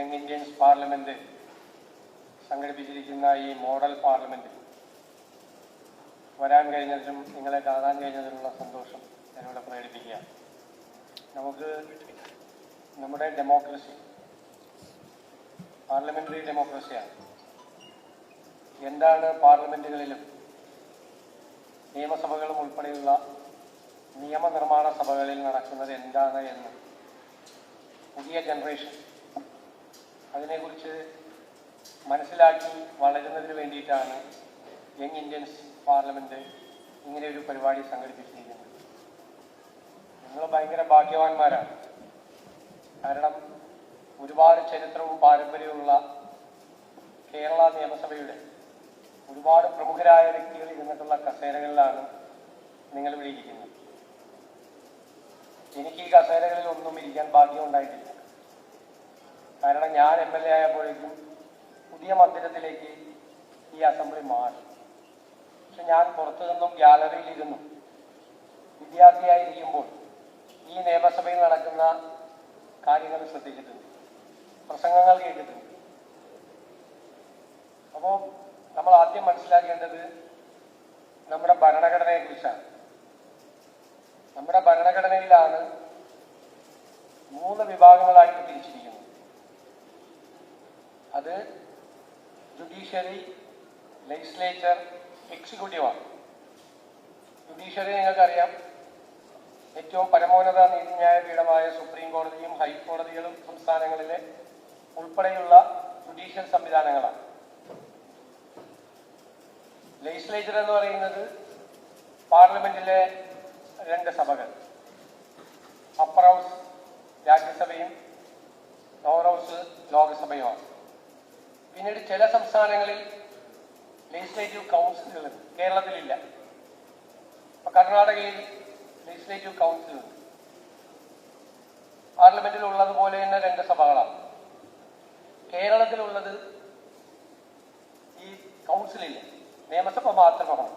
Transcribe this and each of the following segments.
Young Indians parliament സംഘടിപ്പിച്ചിരിക്കുന്ന ഈ model പാർലമെന്റിൽ വരാൻ കഴിഞ്ഞതിലും നിങ്ങളെ കാണാൻ കഴിഞ്ഞതിലുള്ള സന്തോഷം ഞാനിവിടെ പ്രകടിപ്പിക്കുക. നമുക്ക് നമ്മുടെ ഡെമോക്രസി പാർലമെന്ററി ഡെമോക്രസിയാണ്. എന്താണ് പാർലമെന്റുകളിലും നിയമസഭകളും ഉൾപ്പെടെയുള്ള നിയമനിർമ്മാണ സഭകളിൽ നടക്കുന്നത് എന്താണ് എന്ന് പുതിയ ജനറേഷൻ അതിനെക്കുറിച്ച് മനസ്സിലാക്കി വളരുന്നതിന് വേണ്ടിയിട്ടാണ് യങ് ഇന്ത്യൻസ് പാർലമെന്റ് ഇങ്ങനെ ഒരു പരിപാടി സംഘടിപ്പിച്ചിരിക്കുന്നത്. നിങ്ങൾ ഭയങ്കര ഭാഗ്യവാന്മാരാണ്. കാരണം ഒരുപാട് ചരിത്രവും പാരമ്പര്യവുമുള്ള കേരള നിയമസഭയുടെ ഒരുപാട് പ്രമുഖരായ വ്യക്തികൾ ഇരുന്നിട്ടുള്ള കസേരകളിലാണ് നിങ്ങൾ ഇവിടെ ഇരിക്കുന്നത്. എനിക്ക് ഈ കസേരകളിൽ ഒന്നും ഇരിക്കാൻ ഭാഗ്യം ഉണ്ടായിട്ടില്ല. കാരണം ഞാൻ MLA ആയപ്പോഴേക്കും പുതിയ മന്ദിരത്തിലേക്ക് ഈ അസംബ്ലി മാറി. പക്ഷെ ഞാൻ പുറത്തു നിന്നും ഗ്യാലറിയിലിരുന്നു വിദ്യാർത്ഥിയായിരിക്കുമ്പോൾ ഈ നിയമസഭയിൽ നടക്കുന്ന കാര്യങ്ങൾ ശ്രദ്ധിച്ചിട്ടുണ്ട്, പ്രസംഗങ്ങൾ കേട്ടിട്ടുണ്ട്. അപ്പോൾ നമ്മൾ ആദ്യം മനസ്സിലാക്കേണ്ടത് നമ്മുടെ ഭരണഘടനയെക്കുറിച്ചാണ്. നമ്മുടെ ഭരണഘടനയിലാണ് 3 വിഭാഗങ്ങളായിട്ട് തിരിച്ചിരിക്കുന്നത്. അത് ജുഡീഷ്യറി, ലെജിസ്ലേച്ചർ, എക്സിക്യൂട്ടീവാണ്. ജുഡീഷ്യറി നിങ്ങൾക്കറിയാം, ഏറ്റവും പരമോന്നത നീതിന്യായ പീഠമായ സുപ്രീം കോടതിയും ഹൈക്കോടതികളും സംസ്ഥാനങ്ങളിലെ ഉൾപ്പെടെയുള്ള ജുഡീഷ്യൽ സംവിധാനങ്ങളാണ്. ലെജിസ്ലേച്ചർ എന്ന് പറയുന്നത് പാർലമെന്റിലെ 2 സഭകൾ, അപ്പർ ഹൗസ് രാജ്യസഭയും ലോവർ ഹൗസ് ലോകസഭയുമാണ്. പിന്നീട് ചില സംസ്ഥാനങ്ങളിൽ ലെജിസ്ലേറ്റീവ് കൗൺസിലുകൾ, കേരളത്തിലില്ല. ഇപ്പൊ കർണാടകയിൽ ലെജിസ്ലേറ്റീവ് കൗൺസിലുണ്ട്. പാർലമെന്റിൽ ഉള്ളതുപോലെ തന്നെ 2 സഭകളാണ്. കേരളത്തിലുള്ളത് ഈ കൗൺസിലില്ല, നിയമസഭ മാത്രമാണ്.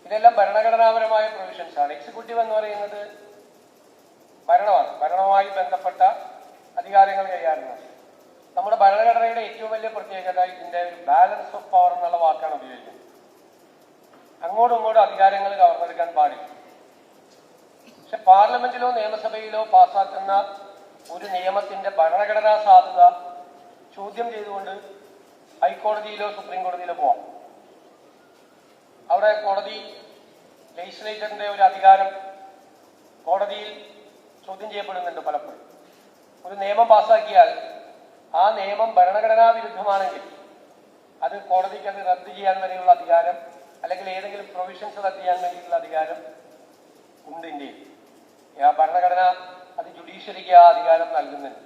ഇതെല്ലാം ഭരണഘടനാപരമായ പ്രൊവിഷൻസ് ആണ്. എക്സിക്യൂട്ടീവ് എന്ന് പറയുന്നത് ഭരണമാണ്, ഭരണവുമായി ബന്ധപ്പെട്ട അധികാരങ്ങൾ കൈകാര്യം. നമ്മുടെ ഭരണഘടനയുടെ ഏറ്റവും വലിയ പ്രത്യേകത ഇതിന്റെ ഒരു ബാലൻസ് ഓഫ് പവർ എന്നുള്ള വാക്കാണ് ഉപയോഗിക്കുന്നത്. അങ്ങോട്ടും ഇങ്ങോട്ടും അധികാരങ്ങൾ കവർന്നെടുക്കാൻ പാടില്ല. പക്ഷെ പാർലമെന്റിലോ നിയമസഭയിലോ പാസ്സാക്കുന്ന ഒരു നിയമത്തിന്റെ ഭരണഘടനാ സാധുത ചോദ്യം ചെയ്തുകൊണ്ട് ഹൈക്കോടതിയിലോ സുപ്രീം കോടതിയിലോ പോവാം. അവിടെ കോടതി ലെജിസ്ലേച്ചറിന്റെ ഒരു അധികാരം കോടതിയിൽ ചോദ്യം ചെയ്യപ്പെടുന്നുണ്ട് പലപ്പോഴും. ഒരു നിയമം പാസ്സാക്കിയാൽ ആ നിയമം ഭരണഘടനാ വിരുദ്ധമാണെങ്കിൽ അത് കോടതിക്ക് അത് റദ്ദ് ചെയ്യാൻ വരെയുള്ള അധികാരം, അല്ലെങ്കിൽ ഏതെങ്കിലും പ്രൊവിഷൻസ് റദ്ദ് ചെയ്യാൻ വേണ്ടിയിട്ടുള്ള അധികാരം ഉണ്ട് ഇന്ത്യയിൽ. ആ ഭരണഘടന അത് ജുഡീഷ്യറിക്ക് ആ അധികാരം നൽകുന്നുണ്ട്.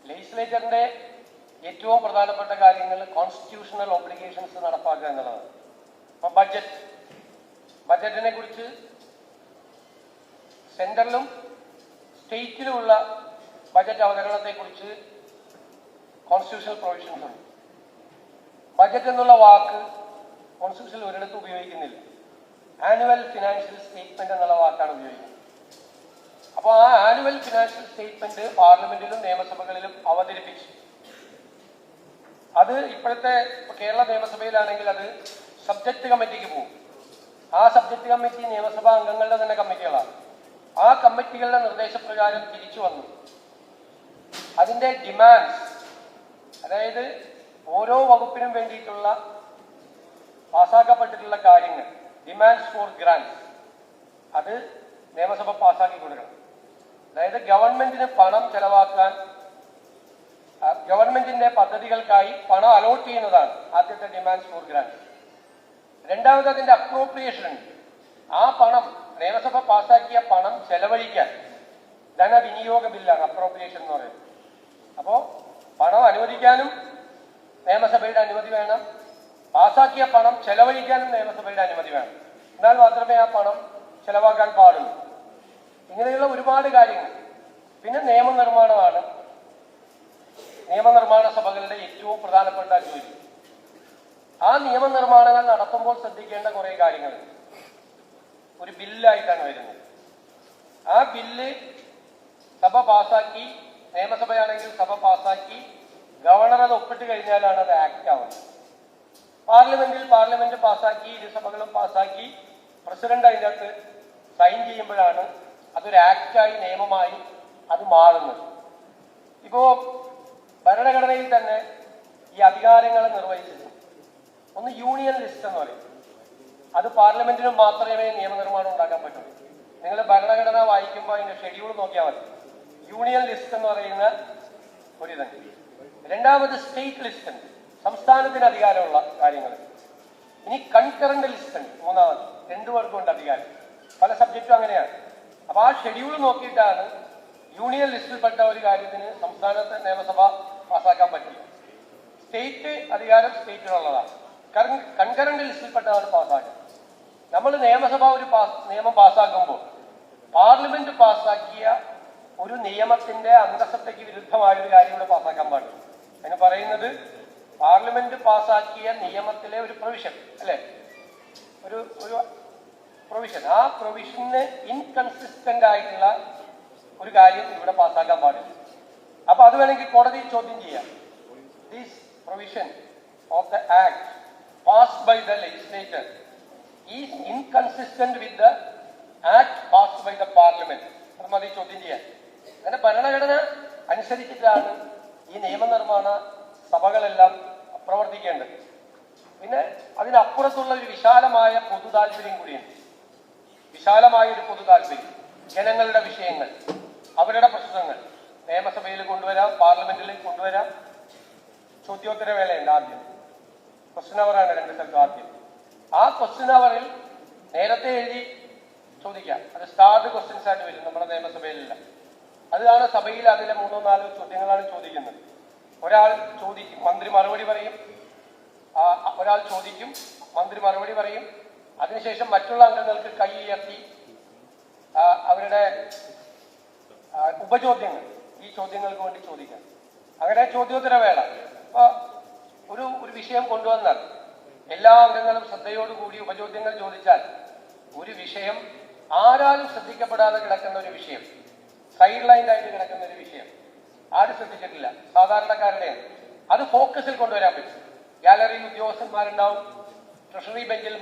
ലെജിസ്ലേച്ചറിന്റെ ഏറ്റവും പ്രധാനപ്പെട്ട കാര്യങ്ങൾ കോൺസ്റ്റിറ്റ്യൂഷണൽ ഒബ്ലിഗേഷൻസ് നടപ്പാക്കുക എന്നുള്ളതാണ്. അപ്പൊ ബജറ്റിനെ കുറിച്ച് സെൻട്രലിലും സ്റ്റേറ്റിലുമുള്ള ബജറ്റ് അവതരണത്തെ കുറിച്ച് കോൺസ്റ്റിറ്റ്യൂഷണൽ പ്രൊവിഷൻസ് ഉണ്ട്. ബജറ്റ് എന്നുള്ള വാക്ക് കോൺസ്റ്റിറ്റ്യൂഷനിൽ ഒരിടത്തും ഉപയോഗിക്കുന്നില്ല. ആനുവൽ ഫിനാൻഷ്യൽ സ്റ്റേറ്റ്മെന്റ് എന്നുള്ള വാക്കാണ് ഉപയോഗിക്കുന്നത്. അപ്പോൾ ആ ആനുവൽ ഫിനാൻഷ്യൽ സ്റ്റേറ്റ്മെന്റ് പാർലമെന്റിലും നിയമസഭകളിലും അവതരിപ്പിച്ചു. അത് ഇപ്പോഴത്തെ കേരള നിയമസഭയിലാണെങ്കിൽ അത് സബ്ജക്ട് കമ്മിറ്റിക്ക് പോകും. ആ സബ്ജക്ട് കമ്മിറ്റി നിയമസഭാ അംഗങ്ങളുടെ തന്നെ കമ്മിറ്റികളാണ്. ആ കമ്മിറ്റികളുടെ നിർദ്ദേശപ്രകാരം തിരിച്ചു വന്നു അതിന്റെ ഡിമാൻഡ്സ്, അതായത് ഓരോ വകുപ്പിനും വേണ്ടിയിട്ടുള്ള പാസ്സാക്കപ്പെട്ടിട്ടുള്ള കാര്യങ്ങൾ, ഡിമാൻഡ്സ് ഫോർ ഗ്രാൻസ്, അത് നിയമസഭ പാസ്സാക്കി കൊടുക്കണം. അതായത് ഗവൺമെന്റിന് പണം ചെലവാക്കാൻ, ഗവൺമെന്റിന്റെ പദ്ധതികൾക്കായി പണം അലോട്ട് ചെയ്യുന്നതാണ് ആദ്യത്തെ ഡിമാൻഡ്സ് ഫോർ ഗ്രാൻസ്. രണ്ടാമത് അതിന്റെ അപ്രോപ്രിയേഷൻ ഉണ്ട്. ആ പണം, നിയമസഭ പാസ്സാക്കിയ പണം ചെലവഴിക്കാൻ ധനവിനിയോഗ ബില്ലാണ് അപ്രോപ്രിയേഷൻ എന്ന് പറയുന്നത്. അപ്പോ പണം അനുവദിക്കാനും നിയമസഭയുടെ അനുമതി വേണം, പാസ്സാക്കിയ പണം ചെലവഴിക്കാനും നിയമസഭയുടെ അനുമതി വേണം. എന്നാൽ മാത്രമേ ആ പണം ചെലവാക്കാൻ പാടുള്ളൂ. ഇങ്ങനെയുള്ള ഒരുപാട് കാര്യങ്ങൾ. പിന്നെ നിയമനിർമ്മാണമാണ് നിയമനിർമ്മാണ സഭകളുടെ ഏറ്റവും പ്രധാനപ്പെട്ട ജോലി. ആ നിയമനിർമ്മാണങ്ങൾ നടത്തുമ്പോൾ ശ്രദ്ധിക്കേണ്ട കുറെ കാര്യങ്ങൾ ഒരു ബില്ലായിട്ടാണ് വരുന്നത്. ആ ബില്ല് സഭ പാസാക്കി നിയമസഭയാണെങ്കിൽ സഭ പാസ്സാക്കി ഗവർണർ അത് ഒപ്പിട്ട് കഴിഞ്ഞാലാണ് അത് ആക്ട് ആവുന്നത്. പാർലമെന്റ് പാസ്സാക്കി, ഇരുസഭകളും പാസ്സാക്കി, പ്രസിഡന്റ് അതിൻ്റെ അകത്ത് സൈൻ ചെയ്യുമ്പോഴാണ് അതൊരു ആക്റ്റായി നിയമമായി അത് മാറുന്നത്. ഇപ്പോ ഭരണഘടനയിൽ തന്നെ ഈ അധികാരങ്ങൾ നിർവഹിച്ചിട്ടുണ്ട്. ഒന്ന് യൂണിയൻ ലിസ്റ്റ് എന്ന് പറയും. അത് പാർലമെന്റിനും മാത്രമേ നിയമനിർമ്മാണം ഉണ്ടാക്കാൻ പറ്റൂ. നിങ്ങൾ ഭരണഘടന വായിക്കുമ്പോൾ അതിന്റെ ഷെഡ്യൂൾ നോക്കിയാൽ മതി. യൂണിയൻ ലിസ്റ്റ് എന്ന് പറയുന്ന ഒരിതുണ്ട്. രണ്ടാമത് സ്റ്റേറ്റ് ലിസ്റ്റ് ഉണ്ട്, സംസ്ഥാനത്തിന് അധികാരമുള്ള കാര്യങ്ങൾ. ഇനി കൺകറന്റ് ലിസ്റ്റ് ഉണ്ട്, മൂന്നാമത്. രണ്ടുപേർക്കും ഉണ്ട് അധികാരം, പല സബ്ജക്റ്റും അങ്ങനെയാണ്. അപ്പൊ ആ ഷെഡ്യൂൾ നോക്കിയിട്ടാണ് യൂണിയൻ ലിസ്റ്റിൽപ്പെട്ട ഒരു കാര്യത്തിന് സംസ്ഥാനത്തെ നിയമസഭ പാസ്സാക്കാൻ പറ്റില്ല. സ്റ്റേറ്റ് അധികാരം സ്റ്റേറ്റിനുള്ളതാണ്. കൺകറന്റ് ലിസ്റ്റിൽപ്പെട്ടതാണ് പാസ്സാക്കുക. നമ്മൾ നിയമസഭ ഒരു നിയമം പാസ്സാക്കുമ്പോൾ പാർലമെന്റ് പാസ്സാക്കിയ ഒരു നിയമത്തിന്റെ അന്തസത്തയ്ക്ക് വിരുദ്ധമായ ഒരു കാര്യം ഇവിടെ പാസ്സാക്കാൻ പാടില്ല. അതിന് പറയുന്നത് പാർലമെന്റ് പാസ്സാക്കിയ നിയമത്തിലെ ഒരു പ്രൊവിഷൻ അല്ലെ, ഒരു പ്രൊവിഷൻ, ആ പ്രൊവിഷന് ഇൻകൺസിസ്റ്റന്റ് ആയിട്ടുള്ള ഒരു കാര്യം ഇവിടെ പാസ്സാക്കാൻ പാടില്ല. അപ്പൊ അത് വേണമെങ്കിൽ കോടതിയിൽ ചോദ്യം ചെയ്യാം. This provision of the act passed by the legislature is inconsistent with the act passed by the parliament. അത് മതി ചോദ്യം ചെയ്യാൻ. അങ്ങനെ ഭരണഘടന അനുസരിച്ചിട്ടാണ് ഈ നിയമനിർമ്മാണ സഭകളെല്ലാം പ്രവർത്തിക്കേണ്ടത്. പിന്നെ അതിനപ്പുറത്തുള്ള ഒരു വിശാലമായ പൊതു താല്പര്യം കൂടിയുണ്ട്. വിശാലമായ ഒരു പൊതു താല്പര്യം, ജനങ്ങളുടെ വിഷയങ്ങൾ, അവരുടെ പ്രശ്നങ്ങൾ നിയമസഭയിൽ കൊണ്ടുവരാം, പാർലമെന്റിൽ കൊണ്ടുവരാം. ചോദ്യോത്തര വേളയുണ്ട് ആദ്യം, ക്വസ്റ്റ്യൻ അവറാണ് 2 സ്ഥലത്തും ആദ്യം. ആ ക്വസ്റ്റ്യൻ അവറിൽ നേരത്തെ എഴുതി ചോദിക്കാം. അത് സ്റ്റാർഡ് ക്വസ്റ്റ്യൻസ് ആയിട്ട് വരും നമ്മുടെ നിയമസഭയിലില്ല. അതാണ് സഭയിൽ അതിലെ 3-4 ചോദ്യങ്ങളാണ് ചോദിക്കുന്നത്. ഒരാൾ ചോദിക്കും, മന്ത്രി മറുപടി പറയും. ഒരാൾ ചോദിക്കും, മന്ത്രി മറുപടി പറയും. അതിനുശേഷം മറ്റുള്ള അംഗങ്ങൾക്ക് കൈ ഉയർത്തി അവരുടെ ഉപചോദ്യങ്ങൾ ഈ ചോദ്യങ്ങൾക്ക് വേണ്ടി ചോദിക്കാം. അങ്ങനെ ചോദ്യോത്തര വേള. അപ്പൊ ഒരു വിഷയം കൊണ്ടുവന്നാൽ എല്ലാ അംഗങ്ങളും ശ്രദ്ധയോടുകൂടി ഉപചോദ്യങ്ങൾ ചോദിച്ചാൽ ഒരു വിഷയം ആരാലും ശ്രദ്ധിക്കപ്പെടാതെ കിടക്കുന്ന ഒരു വിഷയം, സൈഡ് ലൈനായിട്ട് കിടക്കുന്ന ഒരു വിഷയം ആരും ശ്രദ്ധിച്ചിട്ടില്ല, സാധാരണക്കാരുടെയാണ്. അത് ഫോക്കസിൽ കൊണ്ടുവരാൻ പറ്റും. ഗാലറിയിൽ ഉദ്യോഗസ്ഥന്മാരുണ്ടാവും, ട്രഷറി ബെഞ്ചിൽ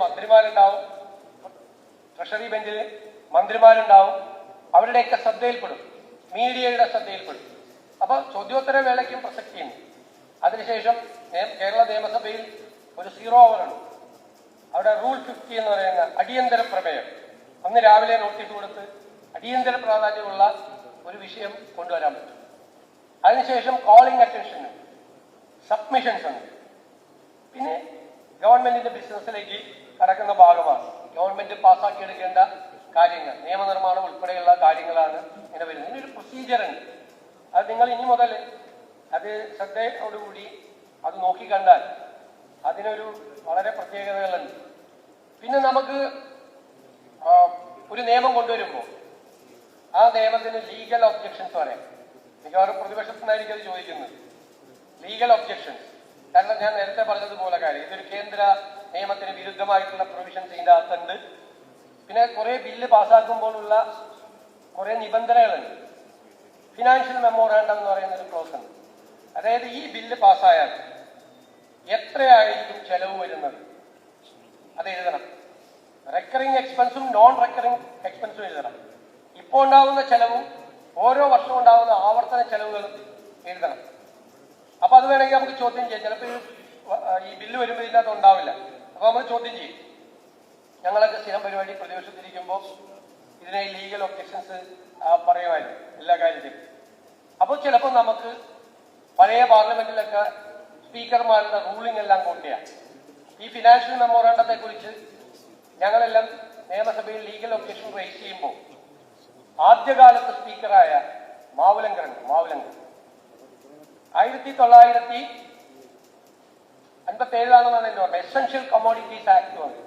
മന്ത്രിമാരുണ്ടാവും, അവരുടെയൊക്കെ ശ്രദ്ധയിൽപ്പെടും, മീഡിയയുടെ ശ്രദ്ധയിൽപ്പെടും. അപ്പൊ ചോദ്യോത്തര വേളയ്ക്കും പ്രസക്തിയുണ്ട്. അതിനുശേഷം കേരള നിയമസഭയിൽ ഒരു 0 അവറാണ്. അവിടെ റൂൾ 50 എന്ന് പറയുന്ന അടിയന്തര പ്രമേയം, അന്ന് രാവിലെ നോട്ടീസ് കൊടുത്ത് അടിയന്തര പ്രാധാന്യമുള്ള ഒരു വിഷയം കൊണ്ടുവരാൻ പറ്റും. അതിനുശേഷം കോളിംഗ് അറ്റൻഷൻ, സബ്മിഷൻസ് ഉണ്ട്. പിന്നെ ഗവൺമെന്റിന്റെ ബിസിനസ്സിലേക്ക് കടക്കുന്ന ഭാഗമാണ്. ഗവൺമെന്റ് പാസ്സാക്കിയെടുക്കേണ്ട കാര്യങ്ങൾ, നിയമനിർമ്മാണം ഉൾപ്പെടെയുള്ള കാര്യങ്ങളാണ് ഇങ്ങനെ വരുന്നത്. ഇതിനൊരു പ്രൊസീജിയർ ഉണ്ട്. അത് നിങ്ങൾ ഇനി മുതൽ അത് ശ്രദ്ധയോടുകൂടി അത് നോക്കിക്കണ്ടാൽ അതിനൊരു വളരെ പ്രത്യേകതകളുണ്ട്. പിന്നെ നമുക്ക് ഒരു നിയമം കൊണ്ടുവരുമ്പോൾ ആ നിയമത്തിന് ലീഗൽ ഒബ്ജക്ഷൻസ് പറയാം. മിക്കവാറും പ്രതിപക്ഷത്തിനായിരിക്കും അത് ചോദിക്കുന്നത്, ലീഗൽ ഒബ്ജക്ഷൻസ്. കാരണം ഞാൻ നേരത്തെ പറഞ്ഞതുപോലെ കാര്യം ഇതൊരു കേന്ദ്ര നിയമത്തിന് വിരുദ്ധമായിട്ടുള്ള പ്രൊവിഷൻസ് ഇതിൻ്റെ അകത്തുണ്ട്. പിന്നെ കുറെ ബില്ല് പാസ്സാക്കുമ്പോഴുള്ള കുറെ നിബന്ധനകളുണ്ട്. ഫിനാൻഷ്യൽ മെമ്മോറാണ്ടം എന്ന് പറയുന്ന ഒരു ക്ലോസ് ഉണ്ട്. അതായത് ഈ ബില്ല് പാസ്സായാൽ എത്രയായിരിക്കും ചെലവ് വരുന്നത് അത് എഴുതണം. റെക്കറിംഗ് എക്സ്പെൻസും നോൺ റെക്കറിംഗ് എക്സ്പെൻസും എഴുതണം. ഇപ്പോൾ ഉണ്ടാവുന്ന ചെലവും ഓരോ വർഷവും ഉണ്ടാവുന്ന ആവർത്തന ചെലവുകളും എഴുതണം. അപ്പൊ അത് വേണമെങ്കിൽ നമുക്ക് ചോദ്യം ചെയ്യാം. ചിലപ്പോൾ ഈ ബില്ല് വരുമ്പോൾ ഇതിനകത്ത് ഉണ്ടാവില്ല. അപ്പൊ നമ്മൾ ചോദ്യം ചെയ്യും. ഞങ്ങളൊക്കെ സ്ഥിരം പരിപാടി പ്രതിപക്ഷത്തിരിക്കുമ്പോൾ ഇതിനെ ലീഗൽ ഒബ്ജക്ഷൻസ് പറയുമായിരുന്നു എല്ലാ കാര്യത്തിലും. അപ്പോൾ ചിലപ്പോൾ നമുക്ക് പഴയ പാർലമെന്റിലൊക്കെ സ്പീക്കർമാരുടെ റൂളിംഗ് എല്ലാം കൊണ്ടുപോയാൽ ഈ ഫിനാൻഷ്യൽ മെമ്മോറാണ്ടത്തെ കുറിച്ച് ഞങ്ങളെല്ലാം നിയമസഭയിൽ ലീഗൽ ഒബ്ജക്ഷൻ റേസ് ചെയ്യുമ്പോൾ ആദ്യകാലത്ത് സ്പീക്കറായ മാവുലങ്കർ 1957 എന്റെ ഓർമ്മ, എസെൻഷ്യൽ കമ്മോഡിറ്റീസ് ആക്ട് വന്നു.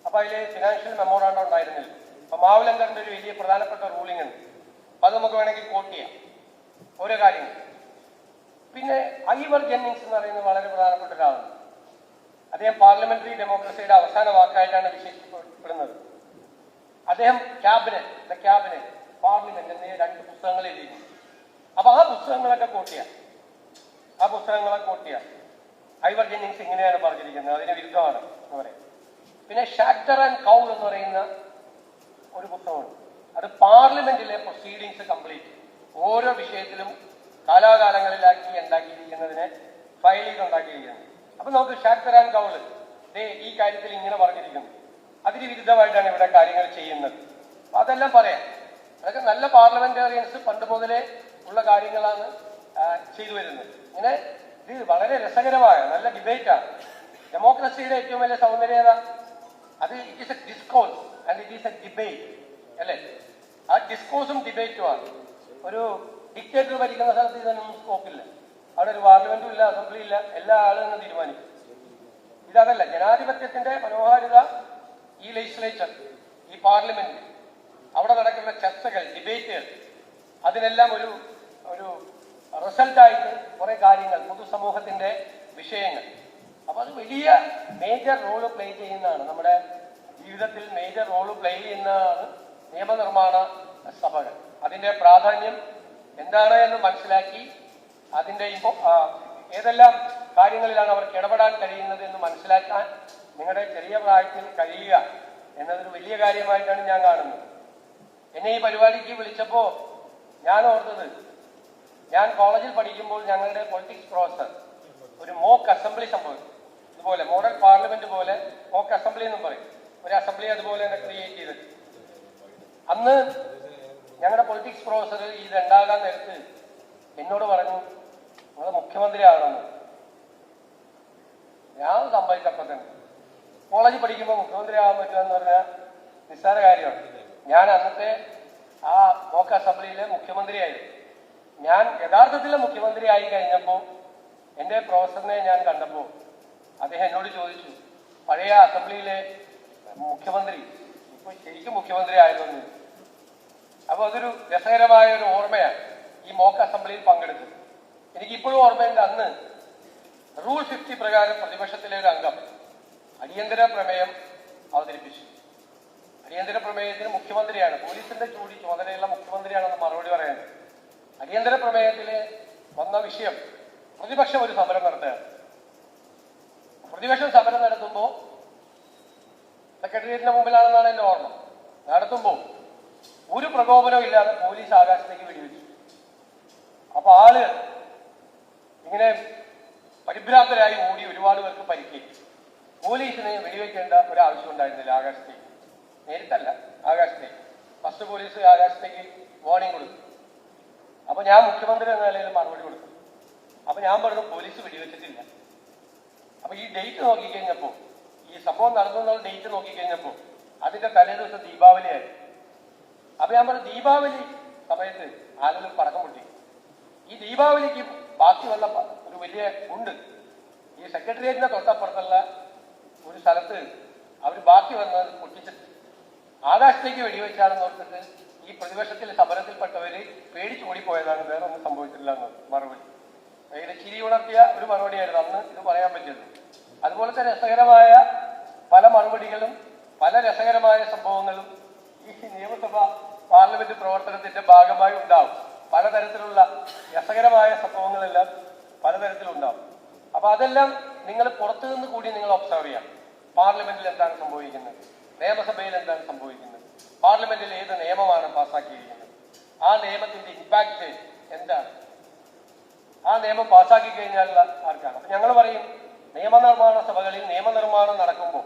അപ്പൊ അതിൽ ഫിനാൻഷ്യൽ മെമ്മോറാണ്ടം ഉണ്ടായിരുന്നില്ല. അപ്പൊ മാവുലങ്കറിന്റെ ഒരു വലിയ പ്രധാനപ്പെട്ട റൂളിംഗ് ഉണ്ട്. അപ്പൊ അത് നമുക്ക് വേണമെങ്കിൽ കോട്ട് ചെയ്യാം ഓരോ കാര്യങ്ങൾ. പിന്നെ ഐവർ ജെന്നിങ്സ് എന്ന് പറയുന്നത് വളരെ പ്രധാനപ്പെട്ട ഒരാളാണ്. അദ്ദേഹം പാർലമെന്ററി ഡെമോക്രസിയുടെ അവസാന വാക്കായിട്ടാണ് വിശേഷിക്കപ്പെടുന്നത്. അദ്ദേഹം ക്യാബിനറ്റ് പാർലമെന്റ് എന്നീ 2 പുസ്തകങ്ങൾ എഴുതിയിരുന്നു. അപ്പൊ ആ പുസ്തകങ്ങളെ കോട്ടിയ ഐവർ ജെന്നിങ്സ് ഇങ്ങനെയാണ് പറഞ്ഞിരിക്കുന്നത്, അതിന് വിരുദ്ധമാണ് എന്ന് പറയും. പിന്നെ ഷാക്ടർ ആൻഡ് കൗൾ എന്ന് പറയുന്ന ഒരു പുസ്തകമാണ്. അത് പാർലമെന്റിലെ പ്രൊസീഡിങ്സ് കംപ്ലീറ്റ് ഓരോ വിഷയത്തിലും കാലാകാലങ്ങളിലാക്കി ഉണ്ടാക്കിയിരിക്കുന്നതിനെ ഫയൽ ചെയ്തുണ്ടാക്കിയിരിക്കുന്നത്. അപ്പൊ നമുക്ക് ഷാക്ടർ ആൻഡ് കൗൾ ഈ കാര്യത്തിൽ ഇങ്ങനെ പറഞ്ഞിരിക്കുന്നു, അതിന് വിരുദ്ധമായിട്ടാണ് ഇവിടെ കാര്യങ്ങൾ ചെയ്യുന്നത്. അപ്പൊ അതെല്ലാം പറയാം. അതൊക്കെ നല്ല പാർലമെന്റേറിയൻസ് പണ്ട് മുതലേ ഉള്ള കാര്യങ്ങളാണ് ചെയ്തു വരുന്നത്. ഇങ്ങനെ ഇത് വളരെ രസകരമായ നല്ല ഡിബേറ്റാണ്. ഡെമോക്രസിയുടെ ഏറ്റവും വലിയ സൗന്ദര്യത അത് it is A discourse and it is A debate അല്ലേ? ആ ഡിസ്കോഴ്സും ഡിബേറ്റുമാണ്. ഒരു ഡിക്റ്റേറ്റർ ഭരിക്കുന്ന സ്ഥലത്ത് ഇതൊന്നും സ്കോപ്പില്ല. അവിടെ ഒരു പാർലമെന്റും ഇല്ല, അസംബ്ലി ഇല്ല, എല്ലാ ആളുകളും തീരുമാനിക്കും. ഇതല്ല ജനാധിപത്യത്തിന്റെ മനോഹാരിത. ഈ ലെജിസ്ലേച്ചർ, ഈ പാർലമെന്റ്, അവിടെ നടക്കുന്ന ചർച്ചകൾ, ഡിബേറ്റുകൾ, അതിനെല്ലാം ഒരു ഒരു റിസൾട്ടായിട്ട് കുറെ കാര്യങ്ങൾ, പൊതുസമൂഹത്തിന്റെ വിഷയങ്ങൾ. അപ്പൊ അത് വലിയ മേജർ റോള് പ്ലേ ചെയ്യുന്നതാണ്, നമ്മുടെ ജീവിതത്തിൽ മേജർ റോള് പ്ലേ ചെയ്യുന്നതാണ് നിയമനിർമ്മാണ സഭകൾ. അതിന്റെ പ്രാധാന്യം എന്താണ് എന്ന് മനസ്സിലാക്കി അതിന്റെ ഏതെല്ലാം കാര്യങ്ങളിലാണ് അവർക്ക് ഇടപെടാൻ കഴിയുന്നത് എന്ന് മനസ്സിലാക്കാൻ നിങ്ങളുടെ ചെറിയ പ്രായത്തിൽ കഴിയുക എന്നതൊരു വലിയ കാര്യമായിട്ടാണ് ഞാൻ കാണുന്നത്. എന്നെ ഈ പരിപാടിക്ക് വിളിച്ചപ്പോ ഞാൻ ഓർത്തത്, ഞാൻ കോളേജിൽ പഠിക്കുമ്പോൾ ഞങ്ങളുടെ പൊളിറ്റിക്സ് പ്രൊഫസർ ഒരു മോക്ക് അസംബ്ലി സംഭവിച്ചു. ഇതുപോലെ മോഡൽ പാർലമെന്റ് പോലെ മോക്ക് അസംബ്ലി എന്നും പറയും, ഒരു അസംബ്ലി അതുപോലെ തന്നെ ക്രിയേറ്റ് ചെയ്തിട്ട്. അന്ന് ഞങ്ങളുടെ പൊളിറ്റിക്സ് പ്രൊഫസർ ഇതുണ്ടാകാൻ നേരത്ത് എന്നോട് പറഞ്ഞു, നിങ്ങൾ മുഖ്യമന്ത്രി ആകണമെന്ന്. ഞാൻ സമ്മതിച്ചപ്പോൾ തന്നെ കോളേജിൽ പഠിക്കുമ്പോൾ മുഖ്യമന്ത്രി ആകാൻ പറ്റുക എന്ന് പറഞ്ഞാൽ നിസ്സാര കാര്യമാണ്. ഞാൻ അന്നത്തെ ആ മോക്ക് അസംബ്ലിയിലെ മുഖ്യമന്ത്രിയായിരുന്നു. ഞാൻ യഥാർത്ഥത്തിലെ മുഖ്യമന്ത്രി ആയി കഴിഞ്ഞപ്പോൾ എൻ്റെ പ്രൊഫസറിനെ ഞാൻ കണ്ടപ്പോൾ അദ്ദേഹം എന്നോട് ചോദിച്ചു, പഴയ അസംബ്ലിയിലെ മുഖ്യമന്ത്രി ഇപ്പൊ ശരിക്കും മുഖ്യമന്ത്രി ആയിരുന്നു. അപ്പൊ അതൊരു രസകരമായ ഒരു ഓർമ്മയാണ് ഈ മോക്ക് അസംബ്ലിയിൽ പങ്കെടുത്തത്. എനിക്കിപ്പോഴും ഓർമ്മയുണ്ട്, അന്ന് റൂൾ 50 പ്രകാരം പ്രതിപക്ഷത്തിലെ ഒരു അംഗം അടിയന്തര പ്രമേയം അവതരിപ്പിച്ചു. അടിയന്തര പ്രമേയത്തിന് മുഖ്യമന്ത്രിയാണ്, പോലീസിന്റെ ചുമതലയുള്ള മുഖ്യമന്ത്രിയാണെന്ന് മറുപടി പറയുന്നത്. അടിയന്തര പ്രമേയത്തില് വന്ന വിഷയം പ്രതിപക്ഷം ഒരു സമരം നടത്തുകയാണ്. പ്രതിപക്ഷം സമരം നടത്തുമ്പോൾ സെക്രട്ടേറിയറ്റിന്റെ മുമ്പിലാണെന്നാണ് എന്റെ ഓർമ്മ. നടത്തുമ്പോൾ ഒരു പ്രകോപനവും ഇല്ലാതെ പോലീസ് ആകാശത്തേക്ക് വെടിവെച്ചു. അപ്പൊ ആള് ഇങ്ങനെ പരിഭ്രാന്തരായി ഓടി, ഒരുപാട് പേർക്ക് പരിക്കേറ്റു. പോലീസിന് വെടിവെക്കേണ്ട ഒരാവശ്യം ഉണ്ടായിരുന്നില്ല. ആകാശത്തേക്ക് നേരിട്ടല്ല, ആകാശത്തേക്ക്. ഫസ്റ്റ് പോലീസ് ആകാശത്തേക്ക് വാർണിംഗ് കൊടുത്തു. അപ്പൊ ഞാൻ മുഖ്യമന്ത്രി എന്ന നിലയിൽ മറുപടി കൊടുത്തു. അപ്പൊ ഞാൻ പറഞ്ഞു, പോലീസ് വെടിവെച്ചിട്ടില്ല. അപ്പൊ ഈ ഡേറ്റ് നോക്കിക്കഴിഞ്ഞപ്പോ, ഈ സംഭവം നടന്നുള്ള ഡേറ്റ് നോക്കിക്കഴിഞ്ഞപ്പോ അതിന്റെ തലേ ദിവസം ദീപാവലിയായിരുന്നു. അപ്പൊ ഞാൻ പറഞ്ഞു, ദീപാവലി സമയത്ത് ആളുകൾ പടക്കം പൊട്ടി. ഈ ദീപാവലിക്ക് ബാക്കി വന്ന ഒരു വലിയ ഉണ്ട്, ഈ സെക്രട്ടേറിയറ്റിന്റെ തൊട്ടപ്പുറത്തുള്ള ഒരു സ്ഥലത്ത് അവർ ബാക്കി വന്നത് പൊട്ടിച്ചിട്ട് ആകാശത്തേക്ക് വെടിവെച്ചാണെന്ന് ഓർത്തിട്ട് ഈ പ്രതിപക്ഷത്തിൽ സമരത്തിൽപ്പെട്ടവര് പേടിച്ചു ഓടിപ്പോയതാണ്, വേറെ ഒന്നും സംഭവിച്ചില്ല എന്ന് മറുപടി. അതിന് ചിരി ഉണർത്തിയ ഒരു മറുപടിയായിരുന്നു അന്ന് ഇത് പറയാൻ പറ്റിയത്. അതുപോലത്തെ രസകരമായ പല മറുപടികളും പല രസകരമായ സംഭവങ്ങളും ഈ നിയമസഭ പാർലമെന്റ് പ്രവർത്തനത്തിന്റെ ഭാഗമായി ഉണ്ടാവും. പലതരത്തിലുള്ള രസകരമായ സംഭവങ്ങളെല്ലാം പലതരത്തിലുണ്ടാവും. അപ്പൊ അതെല്ലാം നിങ്ങൾ പുറത്തു നിന്ന് കൂടി നിങ്ങൾ ഒബ്സർവ് ചെയ്യാം. പാർലമെന്റിൽ എന്താണ് സംഭവിക്കുന്നത്, നിയമസഭയിൽ എന്താണ് സംഭവിക്കുന്നത്, പാർലമെന്റിൽ ഏത് നിയമമാണ് പാസ്സാക്കിയിരിക്കുന്നത്, ആ നിയമത്തിന്റെ ഇമ്പാക്ട് എന്താണ്, ആ നിയമം പാസ്സാക്കി കഴിഞ്ഞാലുള്ള ആർക്കാണ്. അപ്പൊ ഞങ്ങൾ പറയും, നിയമനിർമ്മാണ സഭകളിൽ നിയമനിർമ്മാണം നടക്കുമ്പോൾ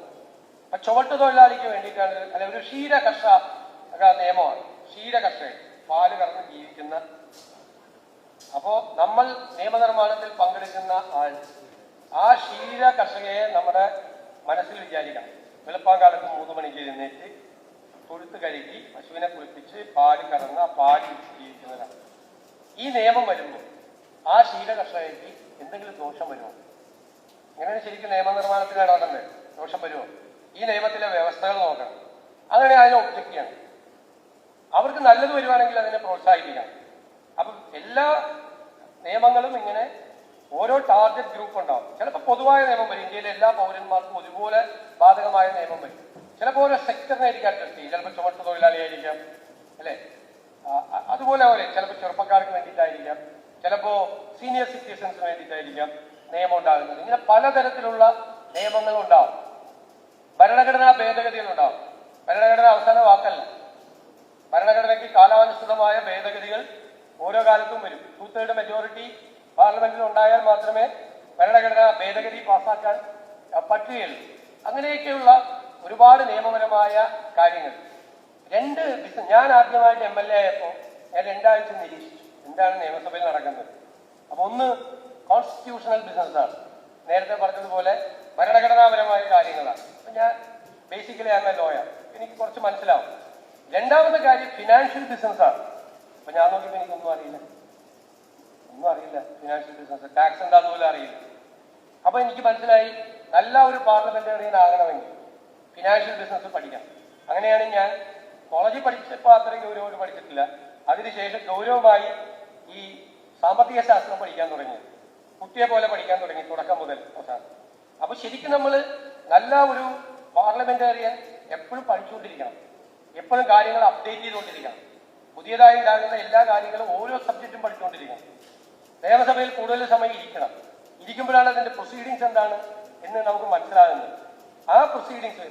ചുവട്ട് തൊഴിലാളിക്ക് വേണ്ടിയിട്ടാണ്, അല്ലെ ഒരു ക്ഷീര കർഷക നിയമമാണ്. ക്ഷീര കർഷകൻ, പാല് കറന്ന് ജീവിക്കുന്ന. അപ്പോ നമ്മൾ നിയമനിർമ്മാണത്തിൽ പങ്കെടുക്കുന്ന ആൾ ആ ക്ഷീര കർഷകയെ നമ്മുടെ മനസ്സിൽ വിചാരിക്കണം. വെളുപ്പാങ്കാലത്ത് 3 മണിക്ക് എഴുന്നേറ്റ് തൊഴുത്ത് കഴുകി പശുവിനെ കുളിപ്പിച്ച് പാല് കറന്ന് ആ പാല് ജീവിക്കുന്നവരാണ്. ഈ നിയമം വരുമ്പോൾ ആ ക്ഷീര കർഷകർക്ക് എന്തെങ്കിലും ദോഷം വരുമോ? ഇങ്ങനെ ശരിക്കും നിയമനിർമ്മാണത്തിന് ഇടപെടണ്ടേ? ദോഷം വരുമോ? ഈ നിയമത്തിലെ വ്യവസ്ഥകൾ നോക്കണം. അങ്ങനെ അതിനെ ഒബ്ജക്റ്റ് ചെയ്യണം. അവർക്ക് നല്ലത് വരുവാണെങ്കിൽ അതിനെ പ്രോത്സാഹിപ്പിക്കണം. അപ്പം എല്ലാ നിയമങ്ങളും ഇങ്ങനെ ഓരോ ടാർഗറ്റ് ഗ്രൂപ്പ് ഉണ്ടാവും. ചിലപ്പോൾ പൊതുവായ നിയമം വരും, ഇന്ത്യയിലെ എല്ലാ പൗരന്മാർക്കും ഒരുപോലെ ബാധകമായ നിയമം വരും. ചിലപ്പോൾ ഓരോ സെക്ടറിനായിരിക്കും അഡ്ജസ്റ്റ് ചെയ്യും. ചിലപ്പോൾ ചുമട്ട് തൊഴിലാളി ആയിരിക്കാം, അല്ലെ? അതുപോലെ ചിലപ്പോൾ ചെറുപ്പക്കാർക്ക് വേണ്ടിയിട്ടായിരിക്കാം, ചിലപ്പോൾ സീനിയർ സിറ്റിസൺസിന് വേണ്ടിയിട്ടായിരിക്കാം നിയമം ഉണ്ടാകുന്നത്. ഇങ്ങനെ പലതരത്തിലുള്ള നിയമങ്ങൾ ഉണ്ടാവും. ഭരണഘടനാ ഭേദഗതികൾ ഉണ്ടാവും. ഭരണഘടന അവസാന വാക്കല്ല. ഭരണഘടനയ്ക്ക് കാലാനുസൃതമായ ഭേദഗതികൾ ഓരോ കാലത്തും വരും. 2/3 മെജോറിറ്റി പാർലമെന്റിൽ ഉണ്ടായാൽ മാത്രമേ ഭരണഘടനാ ഭേദഗതി പാസ്സാക്കാൻ പറ്റുകയുള്ളൂ. അങ്ങനെയൊക്കെയുള്ള ഒരുപാട് നിയമപരമായ കാര്യങ്ങൾ. ഞാൻ ആദ്യമായിട്ട് MLA ആയപ്പോൾ ഞാൻ 2 ആഴ്ച നിരീക്ഷിച്ചു എന്താണ് നിയമസഭയിൽ നടക്കുന്നത്. അപ്പൊ ഒന്ന് കോൺസ്റ്റിറ്റ്യൂഷണൽ ബിസിനസ്സാണ്, നേരത്തെ പറഞ്ഞതുപോലെ ഭരണഘടനാപരമായ കാര്യങ്ങളാണ്. അപ്പൊ ഞാൻ ബേസിക്കലി ആം എ ലോയർ, എനിക്ക് കുറച്ച് മനസ്സിലാവും. രണ്ടാമത്തെ കാര്യം ഫിനാൻഷ്യൽ ബിസിനസ്സാണ്. അപ്പൊ ഞാൻ നോക്കിയപ്പോൾ എനിക്കൊന്നും അറിയില്ല. ഫിനാൻഷ്യൽ ബിസിനസ്, ടാക്സ് എന്താന്ന് പോലും അറിയില്ല. അപ്പൊ എനിക്ക് മനസ്സിലായി നല്ല ഒരു പാർലമെന്റേറിയൻ ആകണമെങ്കിൽ ഫിനാൻഷ്യൽ ബിസിനസ് പഠിക്കണം. അങ്ങനെയാണ് ഞാൻ കോളേജിൽ പഠിച്ചപ്പോൾ അത്രയും ഗൗരവമായിട്ട് പഠിച്ചിട്ടില്ല. അതിനുശേഷം ഗൗരവമായി ഈ സാമ്പത്തിക ശാസ്ത്രം പഠിക്കാൻ തുടങ്ങി, കുട്ടിയെ പോലെ പഠിക്കാൻ തുടങ്ങി തുടക്കം മുതൽ അവസാനം. അപ്പൊ ശരിക്കും നമ്മൾ നല്ല ഒരു പാർലമെന്റേറിയൻ എപ്പോഴും പഠിച്ചുകൊണ്ടിരിക്കണം, എപ്പോഴും കാര്യങ്ങൾ അപ്ഡേറ്റ് ചെയ്തുകൊണ്ടിരിക്കണം. പുതിയതായി ഉണ്ടാകുന്ന എല്ലാ കാര്യങ്ങളും ഓരോ സബ്ജക്റ്റും പഠിച്ചുകൊണ്ടിരിക്കണം. നിയമസഭയിൽ കൂടുതൽ സമയം ഇരിക്കുമ്പോഴാണ് അതിന്റെ പ്രൊസീഡിങ്സ് എന്താണ് എന്ന് നമുക്ക് മനസ്സിലാകുന്നത്. ആ പ്രൊസീഡിങ്സ്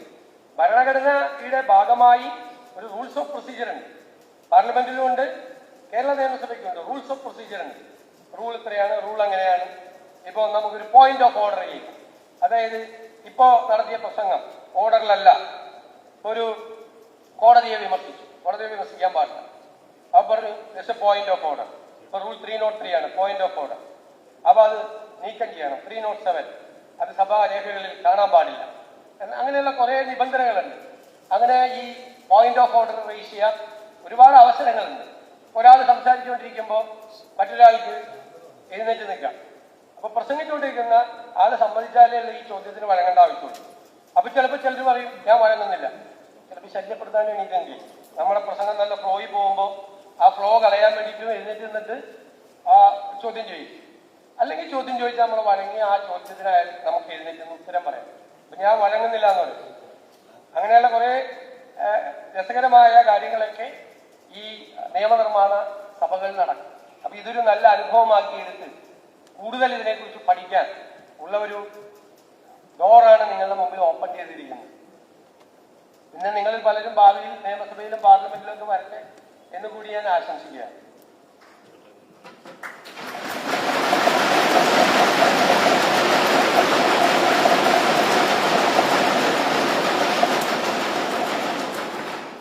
ഭരണഘടനയുടെ ഭാഗമായി ഒരു റൂൾസ് ഓഫ് പ്രൊസീജിയർ ഉണ്ട്. പാർലമെന്റിലും ഉണ്ട്, കേരള നിയമസഭയ്ക്കുണ്ട് റൂൾസ് ഓഫ് പ്രൊസീജിയർ ഉണ്ട്. റൂൾ ഇത്രയാണ്, റൂൾ അങ്ങനെയാണ്. ഇപ്പോൾ നമുക്കൊരു പോയിന്റ് ഓഫ് ഓർഡർ ചെയ്യും. അതായത് ഇപ്പോ നടത്തിയ പ്രസംഗം ഓർഡറിലല്ല, ഒരു കോടതിയെ വിമർശിക്കാൻ പാടില്ല. അപ്പൊ ജസ്റ്റ് പോയിന്റ് ഓഫ് ഓർഡർ. ഇപ്പൊ റൂൾ 303 ആണ് പോയിന്റ് ഓഫ് ഓർഡർ. അപ്പൊ അത് നീക്കം ചെയ്യണം. 307 അത് സഭാ രേഖകളിൽ കാണാൻ പാടില്ല. അങ്ങനെയുള്ള കുറെ നിബന്ധനകളുണ്ട്. അങ്ങനെ ഈ പോയിന്റ് ഓഫ് ഓർഡർ റേസ് ചെയ്യാൻ ഒരുപാട് അവസരങ്ങളുണ്ട്. ഒരാൾ സംസാരിച്ചുകൊണ്ടിരിക്കുമ്പോൾ മറ്റൊരാൾക്ക് എഴുന്നേറ്റ് നിൽക്കാം. അപ്പൊ പ്രസംഗിച്ചുകൊണ്ടിരിക്കുന്ന ആള് സമ്മതിച്ചാലേ ഈ ചോദ്യത്തിന് വഴങ്ങേണ്ട ആവശ്യമുള്ളൂ. അപ്പൊ ചിലപ്പോൾ ചിലർ പറയും ഞാൻ വഴങ്ങുന്നില്ല. ചിലപ്പോൾ ശല്യപ്പെടുത്താൻ വേണ്ടിയിട്ടെങ്കിൽ നമ്മുടെ പ്രസംഗം നല്ല ഫ്ലോയിൽ പോകുമ്പോൾ ആ ഫ്ലോ കളയാൻ വേണ്ടിയിട്ടും എഴുന്നേറ്റ് നിന്നിട്ട് ആ ചോദ്യം ചെയ്യും. അല്ലെങ്കിൽ ചോദ്യം ചോദിച്ചാൽ നമ്മൾ വഴങ്ങി ആ ചോദ്യത്തിനായാലും നമുക്ക് എഴുന്നേറ്റ് ഉത്തരം പറയാം. അപ്പൊ ഞാൻ വഴങ്ങുന്നില്ല എന്ന് പറയും. അങ്ങനെയുള്ള കുറെ രസകരമായ കാര്യങ്ങളൊക്കെ ഈ നിയമനിർമ്മാണ സഭകളിൽ നടക്കും. അപ്പൊ ഇതൊരു നല്ല അനുഭവമാക്കി എടുത്ത് കൂടുതൽ ഇതിനെക്കുറിച്ച് പഠിക്കാൻ ഉള്ള ഒരു ഡോറാണ് നിങ്ങളുടെ മുമ്പിൽ ഓപ്പൺ ചെയ്തിരിക്കുന്നത്. പിന്നെ നിങ്ങളിൽ പലരും ഭാവിയിൽ നിയമസഭയിലും പാർലമെന്റിലും ഒക്കെ വരട്ടെ എന്ന് കൂടി ഞാൻ ആശംസിക്കുകയാണ്.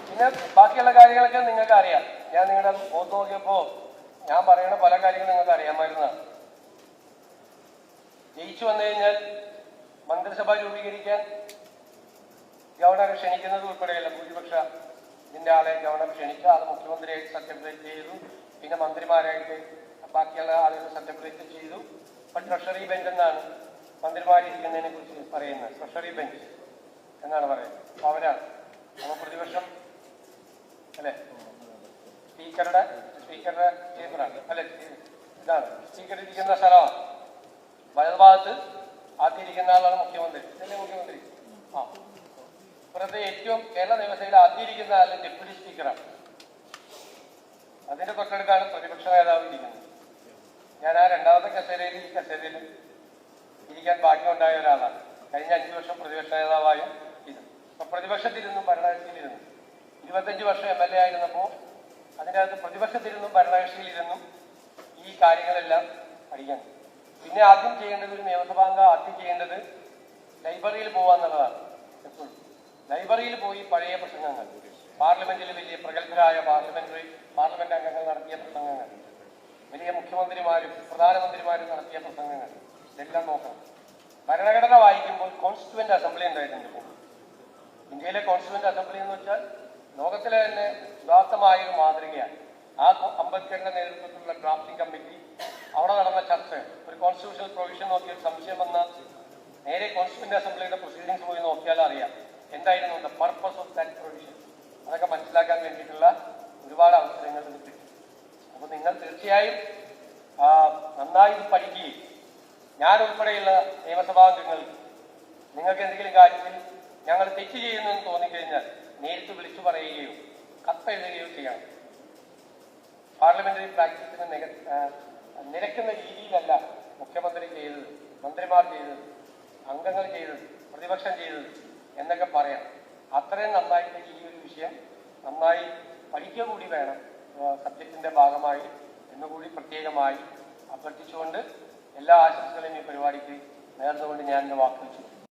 പിന്നെ ബാക്കിയുള്ള കാര്യങ്ങളൊക്കെ നിങ്ങൾക്ക് അറിയാം. ഞാൻ നിങ്ങളുടെ മുഖത്ത് നോക്കിയപ്പോ ഞാൻ പറയുന്ന പല കാര്യങ്ങളും നിങ്ങൾക്ക് അറിയാമായിരുന്നതാണ്. ജയിച്ചു വന്നു കഴിഞ്ഞാൽ മന്ത്രിസഭ രൂപീകരിക്കാൻ ഗവർണറെ ക്ഷണിക്കുന്നത് ഉൾപ്പെടെയുള്ള ഭൂരിപക്ഷ ഇതിന്റെ ആളെ ഗവർണർ ക്ഷണിച്ച അത് മുഖ്യമന്ത്രിയായിട്ട് സത്യപ്രതിജ്ഞ ചെയ്തു. പിന്നെ മന്ത്രിമാരായിട്ട് ബാക്കിയുള്ള ആളുകൾ സത്യപ്രതിജ്ഞ ചെയ്തു. ഇപ്പൊ ട്രഷറി ബെഞ്ച് എന്നാണ് മന്ത്രിമാരിരിക്കുന്നതിനെ കുറിച്ച് പറയുന്നത്. ട്രഷറി ബെഞ്ച് എന്നാണ് പറയുന്നത്. അപ്പൊ അവരാണ് അപ്പൊ പ്രതിപക്ഷം അല്ലെ സ്പീക്കറുടെ ചേമ്പറാണ് അല്ലെ, ഇതാണ് സ്പീക്കർ ഇരിക്കുന്ന സ്ഥലമാണ്. വലതുഭാഗത്ത് ആദ്യം ഇരിക്കുന്ന ആളാണ് മുഖ്യമന്ത്രി. ഇതല്ലേ മുഖ്യമന്ത്രി? ആ ഇപ്പോഴത്തെ ഏറ്റവും കേരള നിയമസഭയിൽ ആദ്യം ഇരിക്കുന്ന ആള് ഡെപ്യൂട്ടി സ്പീക്കറാണ്. അതിന്റെ തൊട്ടടുത്താണ് പ്രതിപക്ഷ നേതാവ് ഇരിക്കുന്നത്. ഞാൻ ആ രണ്ടാമത്തെ കസേരയിൽ ഈ കസേരയിൽ ഇരിക്കാൻ ഭാഗ്യമുണ്ടായ ഒരാളാണ്. കഴിഞ്ഞ 5 വർഷം പ്രതിപക്ഷ നേതാവായും ഇത്. അപ്പൊ പ്രതിപക്ഷത്തിരുന്നും ഭരണകക്ഷിയിലിരുന്നു. 25 വർഷം MLA ആയിരുന്നപ്പോൾ അതിനകത്ത് പ്രതിപക്ഷത്തിരുന്നും ഭരണകക്ഷിയിലിരുന്നും ഈ കാര്യങ്ങളെല്ലാം പഠിക്കാൻ. പിന്നെ ആദ്യം ചെയ്യേണ്ടത് ഒരു നിയമസഭാംഗം ആദ്യം ചെയ്യേണ്ടത് ലൈബ്രറിയിൽ പോവാന്നുള്ളതാണ്. എപ്പോഴും ലൈബ്രറിയിൽ പോയി പഴയ പ്രസംഗങ്ങൾ, പാർലമെന്റിൽ വലിയ പ്രഗത്ഭരായ പാർലമെന്റ് അംഗങ്ങൾ നടത്തിയ പ്രസംഗങ്ങൾ, വലിയ മുഖ്യമന്ത്രിമാരും പ്രധാനമന്ത്രിമാരും നടത്തിയ പ്രസംഗങ്ങൾ ഇതെല്ലാം നോക്കണം. ഭരണഘടന വായിക്കുമ്പോൾ കോൺസ്റ്റിറ്റ്യൂവന്റ് അസംബ്ലി ഉണ്ടായിട്ടുണ്ട്. ഇന്ത്യയിലെ കോൺസ്റ്റിറ്റ്യൂവന്റ് അസംബ്ലി എന്ന് വെച്ചാൽ ലോകത്തിലെ തന്നെ ഉദാത്തമായ ഒരു മാതൃകയാണ്. ആ അംബേദ്കറിന്റെ നേതൃത്വത്തിലുള്ള ഡ്രാഫ്റ്റിംഗ് കമ്മിറ്റി അവിടെ നടന്ന ചർച്ച, ഒരു കോൺസ്റ്റിറ്റ്യൂഷണൽ പ്രൊവിഷൻ നോക്കിയ സംശയം വന്ന നേരെ കോൺസ്റ്റിറ്റ്യൂവന്റ് അസംബ്ലിയുടെ പ്രൊസീഡിംഗ്സ് പോയി നോക്കിയാൽ അറിയാം എന്തായിരുന്നു the purpose of that provision. അതൊക്കെ മനസ്സിലാക്കാൻ വേണ്ടിയിട്ടുള്ള ഒരുപാട് അവസരങ്ങൾ കിട്ടും. അപ്പൊ നിങ്ങൾ തീർച്ചയായും നന്നായി ഇത് പഠിക്കുകയും ഞാൻ ഉൾപ്പെടെയുള്ള നിയമസഭാംഗങ്ങൾ നിങ്ങൾക്ക് എന്തെങ്കിലും കാര്യത്തിൽ ഞങ്ങൾ തെറ്റ് ചെയ്യുന്നു എന്ന് തോന്നിക്കഴിഞ്ഞാൽ നേരിട്ട് വിളിച്ചു പറയുകയോ കത്തെഴുതുകയോ ചെയ്യണം. പാർലമെന്ററി പ്രാക്ടീസിന് നിരക്കുന്ന രീതിയിലല്ല മുഖ്യമന്ത്രി ചെയ്തത്, മന്ത്രിമാർ ചെയ്തത്, അംഗങ്ങൾ ചെയ്തത്, പ്രതിപക്ഷം ചെയ്തത് എന്നൊക്കെ പറയാം. അത്രയും നന്നായിട്ട് ഈ ഒരു വിഷയം നന്നായി പഠിക്കുക കൂടി വേണം സബ്ജക്റ്റിന്റെ ഭാഗമായി എന്നുകൂടി പ്രത്യേകമായി അഭ്യർത്ഥിച്ചുകൊണ്ട് എല്ലാ ആശംസകളും ഈ പരിപാടിക്ക് നേർന്നുകൊണ്ട് ഞാൻ എൻ്റെ വാക്കുകൾ